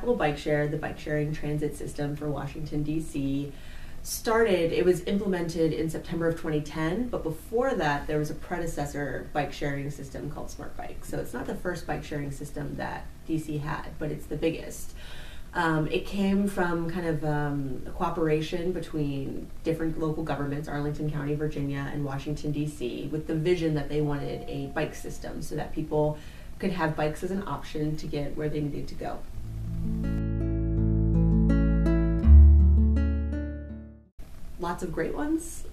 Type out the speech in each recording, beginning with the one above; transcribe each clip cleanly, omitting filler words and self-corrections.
capital Bikeshare, the bike sharing transit system for Washington, D.C., it was implemented in September of 2010, but before that there was a predecessor bike sharing system called Smart Bike. So it's not the first bike sharing system that DC had, but it's the biggest. It came from kind of a cooperation between different local governments, Arlington County, Virginia, and Washington, D.C., with the vision that they wanted a bike system so that people could have bikes as an option to get where they needed to go. Lots of great ones.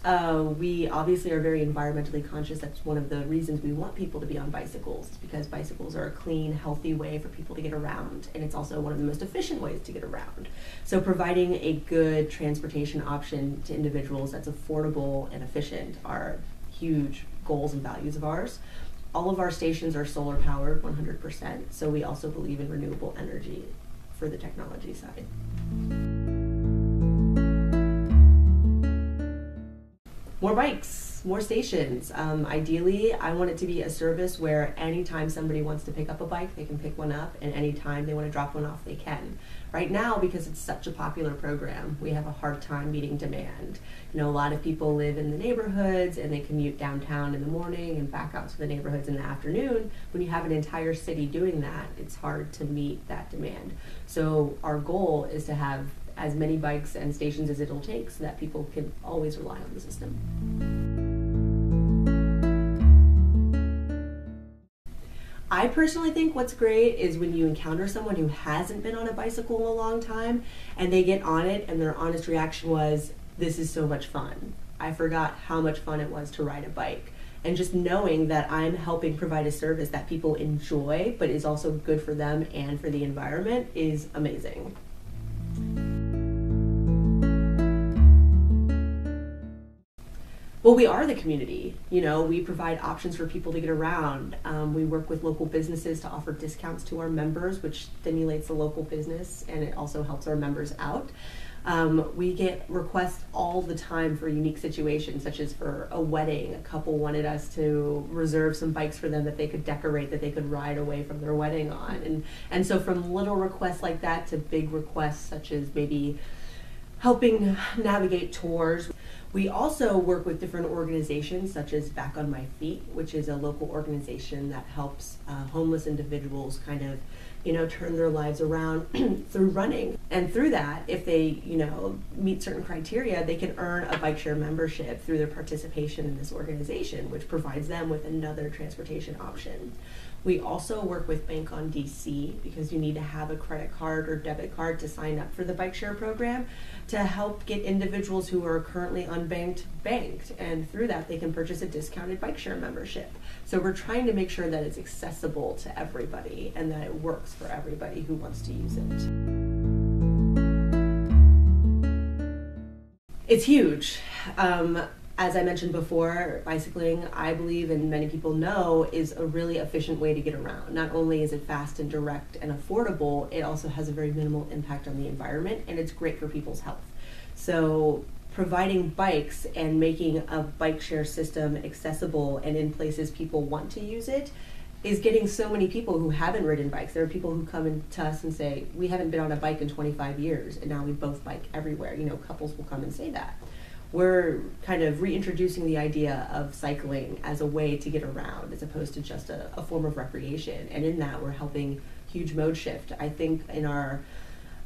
We obviously are very environmentally conscious. That's one of the reasons we want people to be on bicycles, because bicycles are a clean, healthy way for people to get around, and it's also one of the most efficient ways to get around. So providing a good transportation option to individuals that's affordable and efficient are huge goals and values of ours. All of our stations are solar powered 100%, so we also believe in renewable energy for the technology side. More bikes, more stations. Ideally, I want it to be a service where anytime somebody wants to pick up a bike, they can pick one up, and anytime they want to drop one off, they can. Right now, because it's such a popular program, we have a hard time meeting demand. You know, a lot of people live in the neighborhoods and they commute downtown in the morning and back out to the neighborhoods in the afternoon. When you have an entire city doing that, it's hard to meet that demand. So our goal is to have as many bikes and stations as it'll take so that people can always rely on the system. I personally think what's great is when you encounter someone who hasn't been on a bicycle in a long time and they get on it and their honest reaction was, "This is so much fun. I forgot how much fun it was to ride a bike." And just knowing that I'm helping provide a service that people enjoy but is also good for them and for the environment is amazing. Well, we are the community. You know, we provide options for people to get around. We work with local businesses to offer discounts to our members, which stimulates the local business, and it also helps our members out. We get requests all the time for unique situations, such as for a wedding. A couple wanted us to reserve some bikes for them that they could decorate, that they could ride away from their wedding on. And so from little requests like that to big requests, such as maybe helping navigate tours. We also work with different organizations such as Back on My Feet, which is a local organization that helps homeless individuals kind of, you know, turn their lives around through running. And through that, if they, you know, meet certain criteria, they can earn a Bikeshare membership through their participation in this organization, which provides them with another transportation option. We also work with Bank on DC because you need to have a credit card or debit card to sign up for the Bikeshare program to help get individuals who are currently unbanked banked, and through that they can purchase a discounted Bikeshare membership. So we're trying to make sure that it's accessible to everybody and that it works for everybody who wants to use it. It's huge. As I mentioned before, bicycling, I believe, and many people know, is a really efficient way to get around. Not only is it fast and direct and affordable, it also has a very minimal impact on the environment, and it's great for people's health. So providing bikes and making a bike share system accessible and in places people want to use it is getting so many people who haven't ridden bikes. There are people who come in to us and say, we haven't been on a bike in 25 years, and now we both bike everywhere. You know, couples will come and say that. We're kind of reintroducing the idea of cycling as a way to get around as opposed to just a form of recreation. And in that, we're helping huge mode shift. I think in our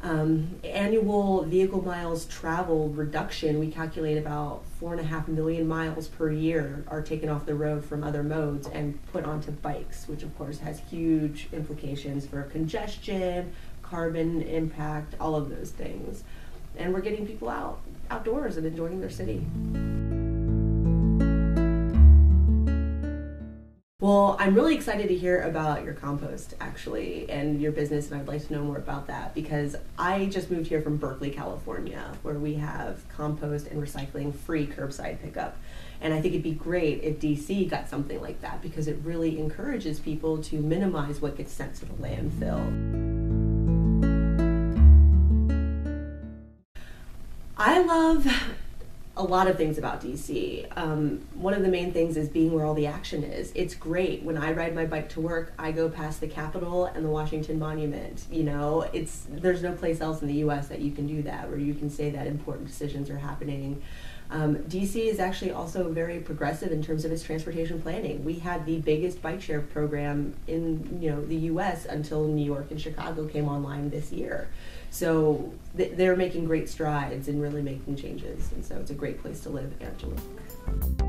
annual vehicle miles traveled reduction, we calculate about 4.5 million miles per year are taken off the road from other modes and put onto bikes, which of course has huge implications for congestion, carbon impact, all of those things. And we're getting people outdoors and enjoying their city. Well, I'm really excited to hear about your Compost, actually, and your business, and I'd like to know more about that because I just moved here from Berkeley, California, where we have compost and recycling free curbside pickup. And I think it'd be great if DC got something like that because it really encourages people to minimize what gets sent to the landfill. I love a lot of things about DC. One of the main things is being where all the action is. It's great. When I ride my bike to work, I go past the Capitol and the Washington Monument. You know, there's no place else in the U.S. that you can do that, where you can say that important decisions are happening. DC is actually also very progressive in terms of its transportation planning. We had the biggest bike share program in the U.S. until New York and Chicago came online this year. So they're making great strides and really making changes, and so it's a great place to live and to work.